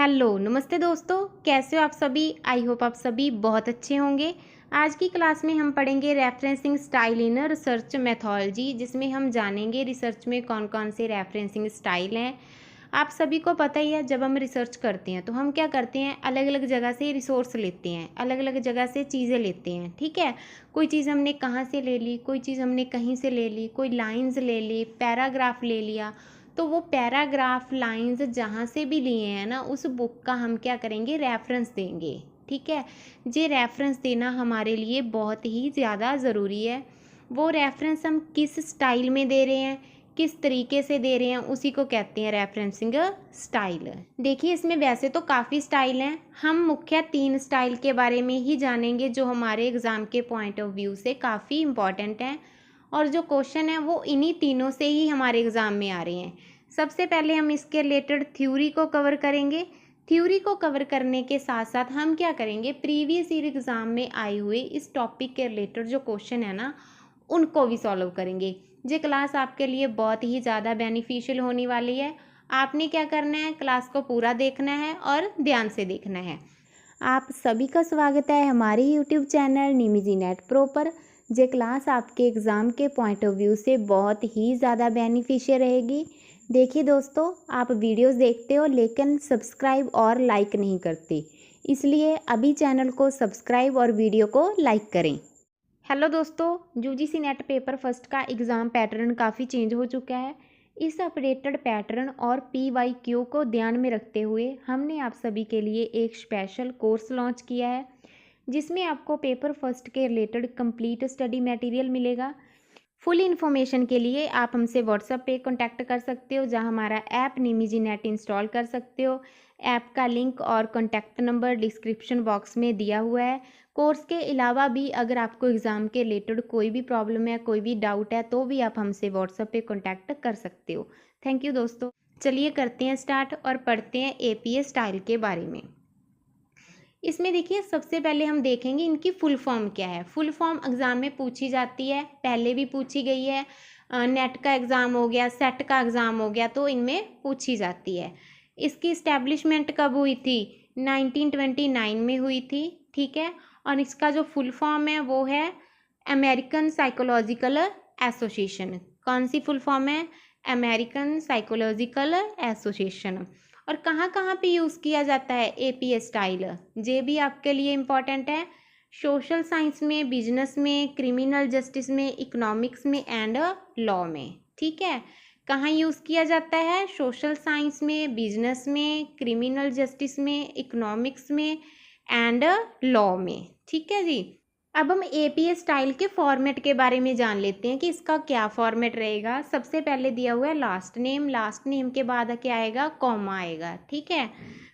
Hello नमस्ते दोस्तों, कैसे हो आप सभी। आई होप आप सभी बहुत अच्छे होंगे। आज की क्लास में हम पढ़ेंगे referencing style in research methodology, जिसमें हम जानेंगे रिसर्च में कौन कौन से रेफरेंसिंग स्टाइल हैं। आप सभी को पता ही है, जब हम रिसर्च करते हैं तो हम क्या करते हैं, अलग अलग जगह से रिसोर्स लेते हैं, अलग अलग जगह से चीज़ें लेते हैं। ठीक है, कोई चीज़ हमने कहाँ से ले ली, कोई चीज़ हमने कहीं से ले ली, कोई लाइंस ले ली, पैराग्राफ ले लिया। तो वो पैराग्राफ लाइंस जहाँ से भी लिए हैं ना, उस बुक का हम क्या करेंगे, रेफरेंस देंगे। ठीक है, ये रेफरेंस देना हमारे लिए बहुत ही ज़्यादा ज़रूरी है। वो रेफरेंस हम किस स्टाइल में दे रहे हैं, किस तरीके से दे रहे हैं, उसी को कहते हैं रेफरेंसिंग स्टाइल। देखिए, इसमें वैसे तो काफ़ी स्टाइल हैं, हम मुख्य 3 स्टाइल के बारे में ही जानेंगे जो हमारे एग्ज़ाम के पॉइंट ऑफ व्यू से काफ़ी इम्पॉर्टेंट हैं, और जो क्वेश्चन है वो इन्हीं तीनों से ही हमारे एग्ज़ाम में आ रहे हैं। सबसे पहले हम इसके रिलेटेड थ्योरी को कवर करेंगे। थ्योरी को कवर करने के साथ साथ हम क्या करेंगे, प्रीवियस ईयर एग्ज़ाम में आए हुए इस टॉपिक के रिलेटेड जो क्वेश्चन है ना, उनको भी सॉल्व करेंगे। ये क्लास आपके लिए बहुत ही ज़्यादा बेनिफिशियल होने वाली है। आपने क्या करना है, क्लास को पूरा देखना है और ध्यान से देखना है। आप सभी का स्वागत है हमारे यूट्यूब चैनल निमिजी नेट प्रो पर। ये क्लास आपके एग्ज़ाम के पॉइंट ऑफ व्यू से बहुत ही ज़्यादा बेनिफिशियल रहेगी। देखिए दोस्तों, आप वीडियोस देखते हो लेकिन सब्सक्राइब और लाइक नहीं करते, इसलिए अभी चैनल को सब्सक्राइब और वीडियो को लाइक करें। हेलो दोस्तों, यूजीसी नेट पेपर फर्स्ट का एग्ज़ाम पैटर्न काफ़ी चेंज हो चुका है। इस अपडेटेड पैटर्न और PYQ को ध्यान में रखते हुए हमने आप सभी के लिए एक स्पेशल कोर्स लॉन्च किया है, जिसमें आपको पेपर फर्स्ट के रिलेटेड कंप्लीट स्टडी मटेरियल मिलेगा। फुल इन्फॉर्मेशन के लिए आप हमसे व्हाट्सएप पे कांटेक्ट कर सकते हो, जहां हमारा ऐप निमिजी नेट इंस्टॉल कर सकते हो। ऐप का लिंक और कांटेक्ट नंबर डिस्क्रिप्शन बॉक्स में दिया हुआ है। कोर्स के अलावा भी अगर आपको एग्ज़ाम के रिलेटेड कोई भी प्रॉब्लम है, कोई भी डाउट है, तो भी आप हमसे व्हाट्सएप पे कांटेक्ट कर सकते हो। थैंक यू दोस्तों। चलिए करते हैं स्टार्ट और पढ़ते हैं APA स्टाइल के बारे में। इसमें देखिए, सबसे पहले हम देखेंगे इनकी फुल फॉर्म क्या है। फुल फॉर्म एग्ज़ाम में पूछी जाती है, पहले भी पूछी गई है। नेट का एग्ज़ाम हो गया, सेट का एग्ज़ाम हो गया, तो इनमें पूछी जाती है। इसकी इस्टेब्लिशमेंट कब हुई थी, 1929 में हुई थी। ठीक है, और इसका जो फुल फॉर्म है वो है अमेरिकन साइकोलॉजिकल एसोसिएशन। कौन सी फुल फॉर्म है, अमेरिकन साइकोलॉजिकल एसोसिएशन। और कहाँ कहाँ पे यूज़ किया जाता है APA स्टाइल, ये भी आपके लिए इम्पॉर्टेंट है। सोशल साइंस में, बिजनेस में, क्रिमिनल जस्टिस में, इकोनॉमिक्स में एंड लॉ में। ठीक है, कहाँ यूज़ किया जाता है, सोशल साइंस में, बिजनेस में, क्रिमिनल जस्टिस में, इकोनॉमिक्स में एंड लॉ में। ठीक है जी। अब हम APA स्टाइल के फॉर्मेट के बारे में जान लेते हैं कि इसका क्या फॉर्मेट रहेगा। सबसे पहले दिया हुआ है लास्ट नेम, लास्ट नेम के बाद क्या आएगा, कॉमा आएगा। ठीक है,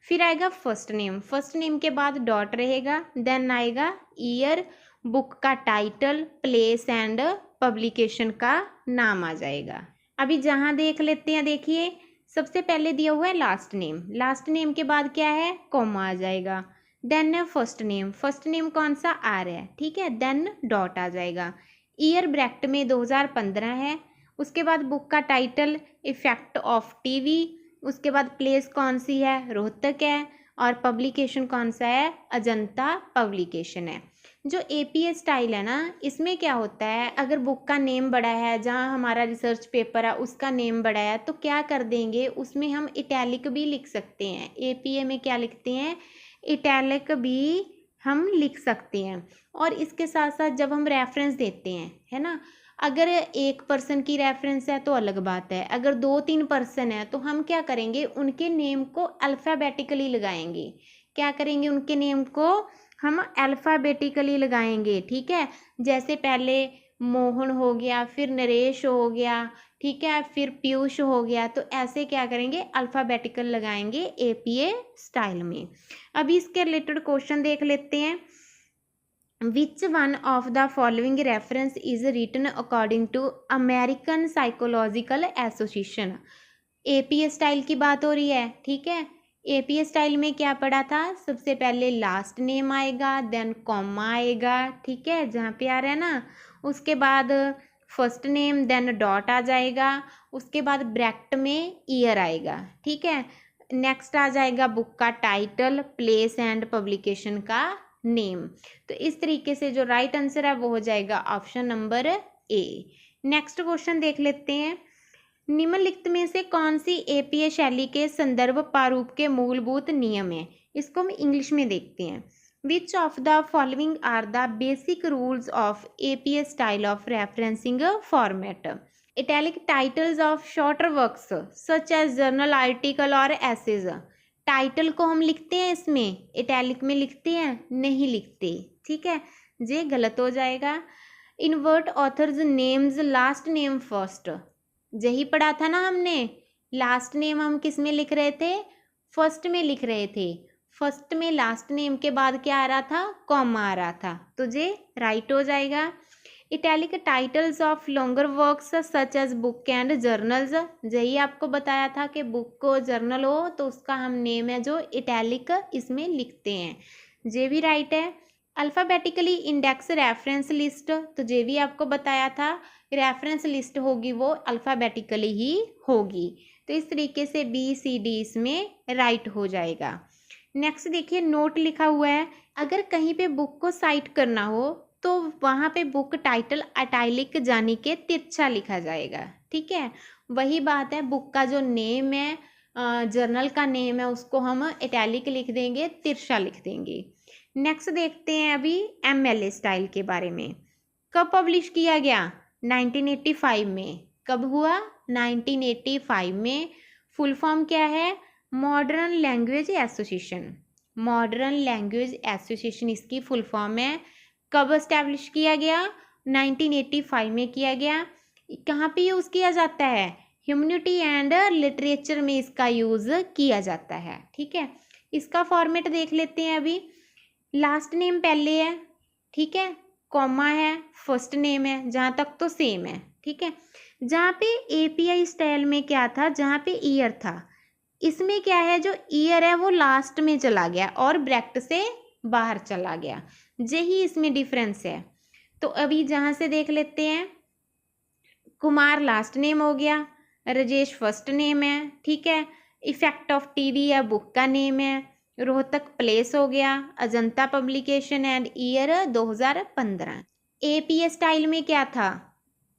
फिर आएगा फर्स्ट नेम, फर्स्ट नेम के बाद डॉट रहेगा, देन आएगा ईयर, बुक का टाइटल, प्लेस एंड पब्लिकेशन का नाम आ जाएगा। अभी जहाँ देख लेते हैं, देखिए सबसे पहले दिया हुआ है लास्ट नेम, लास्ट नेम के बाद क्या है, कॉमा आ जाएगा। देन है फर्स्ट नेम, फर्स्ट नेम कौन सा, आर है। ठीक है, देन डॉट आ जाएगा। ईयर ब्रैकेट में 2015 है। उसके बाद बुक का टाइटल इफेक्ट ऑफ टीवी। उसके बाद प्लेस कौन सी है, रोहतक है। और पब्लिकेशन कौन सा है, अजंता पब्लिकेशन है। जो APA स्टाइल है ना, इसमें क्या होता है, अगर बुक का नेम बड़ा है, जहाँ हमारा रिसर्च पेपर है उसका नेम बड़ा है, तो क्या कर देंगे, उसमें हम इटैलिक भी लिख सकते हैं। APA में क्या लिखते हैं, इटैलिक भी हम लिख सकते हैं। और इसके साथ साथ जब हम रेफरेंस देते हैं, है ना, अगर एक पर्सन की रेफरेंस है तो अलग बात है, अगर 2-3 पर्सन है तो हम क्या करेंगे, उनके नेम को अल्फ़ाबेटिकली लगाएंगे। क्या करेंगे, उनके नेम को हम अल्फ़ाबेटिकली लगाएंगे। ठीक है, जैसे पहले मोहन हो गया, फिर नरेश हो गया, ठीक है, फिर पीयूष हो गया, तो ऐसे क्या करेंगे, अल्फ़ाबेटिकल लगाएंगे APA स्टाइल में। अभी इसके रिलेटेड क्वेश्चन देख लेते हैं। Which one of the following reference is written according to American psychological association. APA style की बात हो रही है। ठीक है, APA स्टाइल में क्या पढ़ा था, सबसे पहले लास्ट नेम आएगा, देन कॉमा आएगा। ठीक है, जहाँ पे आ रहा है ना, उसके बाद फर्स्ट नेम, देन डॉट आ जाएगा। उसके बाद ब्रैकेट में ईयर आएगा। ठीक है, नेक्स्ट आ जाएगा बुक का टाइटल, प्लेस एंड पब्लिकेशन का नेम। तो इस तरीके से जो राइट आंसर है वो हो जाएगा option number A. Next question देख लेते हैं। निम्नलिखित में से कौन सी एपीए शैली के संदर्भ प्रारूप के मूलभूत नियम है? इसको हम इंग्लिश में देखते हैं। Which of the following are the basic rules of APA style of referencing format? Italic titles of shorter works such as journal article और एसेज। टाइटल को हम लिखते हैं इसमें, इटैलिक में लिखते हैं? नहीं लिखते, ठीक है, ये गलत हो जाएगा। Invert authors names last name first, यही पढ़ा था ना हमने। लास्ट नेम हम किस में लिख रहे थे? फर्स्ट में लिख रहे थे। फर्स्ट में लास्ट नेम के बाद क्या आ रहा था? कॉमा आ रहा था, तो ये राइट हो जाएगा। Italic titles of longer works such as book and journals, यही आपको बताया था कि बुक को जर्नल हो तो उसका हम नेम है जो इटैलिक इसमें लिखते हैं, ये भी राइट है। अल्फ़ाबेटिकली इंडेक्स रेफरेंस लिस्ट, तो ये भी आपको बताया था, रेफरेंस लिस्ट होगी वो अल्फ़ाबेटिकली ही होगी। तो इस तरीके से बी सी डी इसमें राइट हो जाएगा। नेक्स्ट देखिए, नोट लिखा हुआ है, अगर कहीं पे बुक को साइट करना हो तो वहाँ पे बुक टाइटल इटैलिक यानी के तिरछा लिखा जाएगा, ठीक है। वही बात है, बुक का जो नेम है, जर्नल का नेम है, उसको हम इटैलिक लिख देंगे, तिरछा लिख देंगे। नेक्स्ट देखते हैं अभी एमएलए स्टाइल के बारे में। कब पब्लिश किया गया? 1985 में। कब हुआ? 1985 में। फुल फॉर्म क्या है? Modern language association. Modern language association इसकी फुल फॉर्म है। कब एस्टैब्लिश किया गया? 1985 में किया गया। कहाँ पे यूज़ किया जाता है? ह्यूमैनिटी एंड लिटरेचर में इसका यूज़ किया जाता है, ठीक है। इसका फॉर्मेट देख लेते हैं अभी। लास्ट नेम पहले है, ठीक है, कॉमा है, फर्स्ट नेम है, जहाँ तक तो सेम है, ठीक है। जहाँ पे एपीआई स्टाइल में क्या था? जहाँ पे ईयर था, इसमें क्या है, जो ईयर है वो लास्ट में चला गया और ब्रैकेट से बाहर चला गया, यही इसमें डिफरेंस है। तो अभी जहाँ से देख लेते हैं, कुमार लास्ट नेम हो गया, राजेश फर्स्ट नेम है, ठीक है। इफेक्ट ऑफ टीवी या बुक का नेम है। रोहतक प्लेस हो गया। Ajanta publication and year 2015। APA style में क्या था?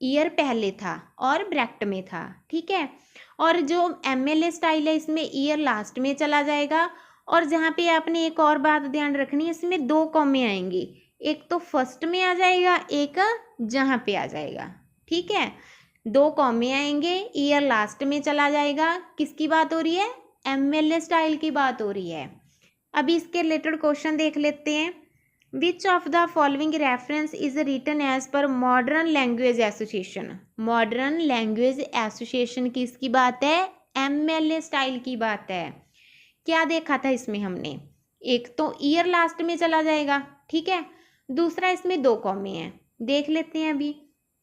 ईयर पहले था और ब्रैकेट में था, ठीक है। और जो एमएलए स्टाइल है इसमें ईयर लास्ट में चला जाएगा। और जहाँ पे आपने एक और बात ध्यान रखनी है, इसमें दो कॉमे आएंगे, एक तो फर्स्ट में आ जाएगा, एक जहाँ पे आ जाएगा, ठीक है। दो कॉमे आएंगे, ईयर लास्ट में चला जाएगा। किसकी बात हो रही है? एमएलए स्टाइल की बात हो रही है। अभी इसके रिलेटेड क्वेश्चन देख लेते हैं। Which of the following reference is written as per modern language association? Modern language association की इसकी बात है, एमएलए स्टाइल की बात है। क्या देखा था इसमें हमने? एक तो ईयर लास्ट में चला जाएगा, ठीक है। दूसरा इसमें दो कॉमे हैं, देख लेते हैं अभी।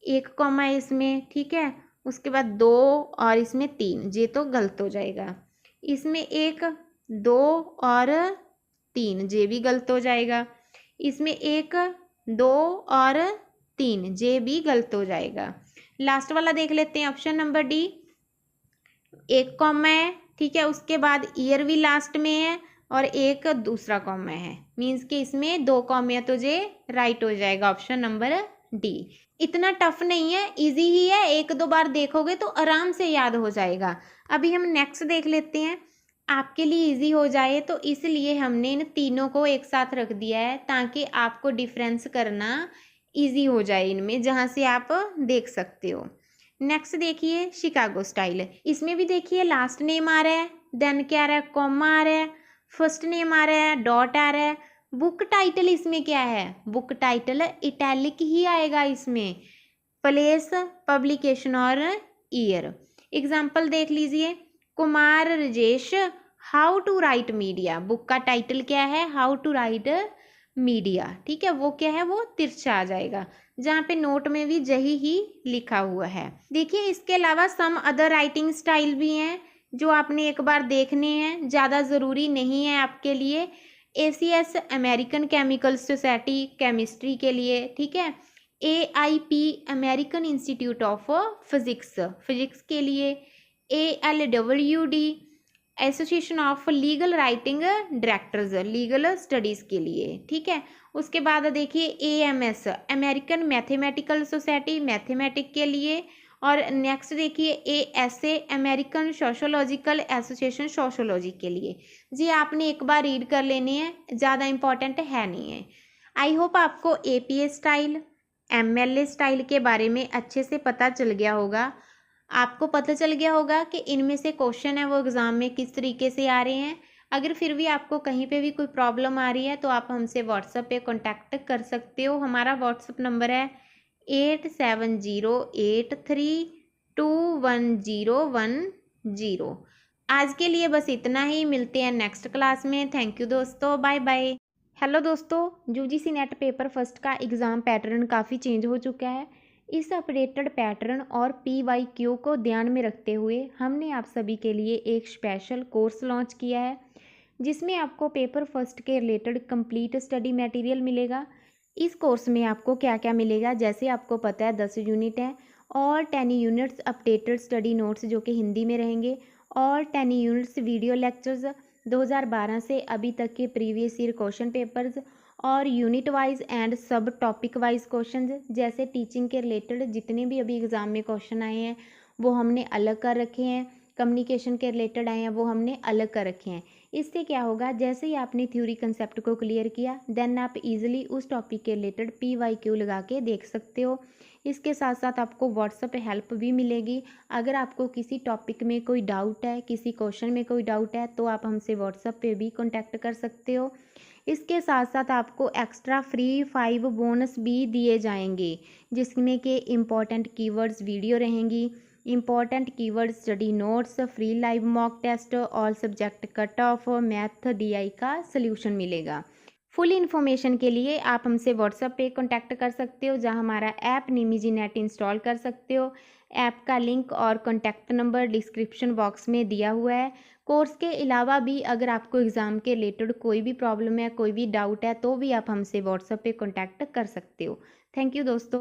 एक कॉमा है इसमें, ठीक है, उसके बाद दो और इसमें तीन, ये तो गलत हो जाएगा। इसमें एक, दो और तीन, ये भी गलत हो जाएगा। इसमें एक, दो और तीन, ये भी गलत हो जाएगा। लास्ट वाला देख लेते हैं, ऑप्शन नंबर डी। एक कॉमा है, ठीक है, उसके बाद ईयर भी लास्ट में है और एक दूसरा कॉमा है, मीन्स कि इसमें दो कॉमे है, तो ये राइट हो जाएगा ऑप्शन नंबर डी। इतना टफ नहीं है, इजी ही है, एक दो बार देखोगे तो आराम से याद हो जाएगा। अभी हम नेक्स्ट देख लेते हैं, आपके लिए इजी हो जाए तो इसलिए हमने इन तीनों को एक साथ रख दिया है ताकि आपको डिफरेंस करना इजी हो जाए इनमें, जहाँ से आप देख सकते हो। नेक्स्ट देखिए शिकागो स्टाइल, इसमें भी देखिए लास्ट नेम आ रहा है, देन क्या आ रहा है, कॉमा आ रहा है, फर्स्ट नेम आ रहा है, डॉट आ रहा है। बुक टाइटल इसमें क्या है? बुक टाइटल इटैलिक ही आएगा इसमें, प्लेस, पब्लिकेशन और ईयर। एग्जाम्पल देख लीजिए, Kumar Rajesh how to write media, book का टाइटल क्या है? हाउ टू राइट मीडिया, ठीक है, वो क्या है, वो तिरछा आ जाएगा, जहाँ पे नोट में भी यही ही लिखा हुआ है। देखिए इसके अलावा सम अदर राइटिंग स्टाइल भी हैं जो आपने एक बार देखने हैं, ज़्यादा ज़रूरी नहीं है आपके लिए। ACS American chemical society chemistry के लिए, ठीक है। AIP American institute of physics, physics के लिए। ALWD association of legal writing directors, legal studies के लिए, ठीक है। उसके बाद देखिए AMS, American mathematical society, mathematic के लिए। और नेक्स्ट देखिए ASA, American sociological association, sociology के लिए। जी आपने एक बार रीड कर लेने हैं, ज़्यादा इम्पॉर्टेंट है नहीं है। आई होप आपको APA स्टाइल, MLA स्टाइल के बारे में अच्छे से पता चल गया होगा। आपको पता चल गया होगा कि इनमें से क्वेश्चन है वो एग्ज़ाम में किस तरीके से आ रहे हैं। अगर फिर भी आपको कहीं पे भी कोई प्रॉब्लम आ रही है तो आप हमसे व्हाट्सएप पे कांटेक्ट कर सकते हो। हमारा व्हाट्सएप नंबर है 8708321010। आज के लिए बस इतना ही, मिलते हैं नेक्स्ट क्लास में। थैंक यू दोस्तों, बाय बाय। हेलो दोस्तों, UGC नेट पेपर फर्स्ट का एग्ज़ाम पैटर्न काफ़ी चेंज हो चुका है। इस अपडेटेड पैटर्न और PYQ को ध्यान में रखते हुए हमने आप सभी के लिए एक स्पेशल कोर्स लॉन्च किया है, जिसमें आपको पेपर फर्स्ट के रिलेटेड कंप्लीट स्टडी मटेरियल मिलेगा। इस कोर्स में आपको क्या क्या मिलेगा, जैसे आपको पता है 10 यूनिट हैं और 10 यूनिट्स अपडेटेड स्टडी नोट्स जो कि हिंदी में रहेंगे, और 10 यूनिट्स वीडियो लेक्चर्स 2012 से अभी तक के प्रीवियस ईयर क्वेश्चन पेपर्स, और यूनिट वाइज एंड सब टॉपिक वाइज क्वेश्चन, जैसे टीचिंग के रिलेटेड जितने भी अभी एग्ज़ाम में क्वेश्चन आए हैं वो हमने अलग कर रखे हैं, कम्युनिकेशन के रिलेटेड आए हैं वो हमने अलग कर रखे हैं। इससे क्या होगा, जैसे ही आपने थ्योरी कंसेप्ट को क्लियर किया देन आप इजीली उस टॉपिक के रिलेटेड PYQ लगा के देख सकते हो। इसके साथ साथ आपको व्हाट्सएप पे हेल्प भी मिलेगी। अगर आपको किसी टॉपिक में कोई डाउट है, किसी क्वेश्चन में कोई डाउट है, तो आप हमसे व्हाट्सएप पे भी कॉन्टैक्ट कर सकते हो। इसके साथ साथ आपको एक्स्ट्रा फ्री 5 बोनस भी दिए जाएंगे, जिसमें कि इम्पॉर्टेंट कीवर्ड्स वीडियो रहेंगी, important keyword study notes, free live mock test, all subject cut off, math DI का सल्यूशन मिलेगा। फुल इन्फॉर्मेशन के लिए आप हमसे व्हाट्सएप पे कांटेक्ट कर सकते हो, जहां हमारा ऐप निमिजी नेट इंस्टॉल कर सकते हो। ऐप का लिंक और कांटेक्ट नंबर डिस्क्रिप्शन बॉक्स में दिया हुआ है। कोर्स के अलावा भी अगर आपको एग्ज़ाम के रिलेटेड कोई भी प्रॉब्लम है, कोई भी डाउट है, तो भी आप हमसे व्हाट्सएप पे कांटेक्ट कर सकते हो। थैंक यू दोस्तों।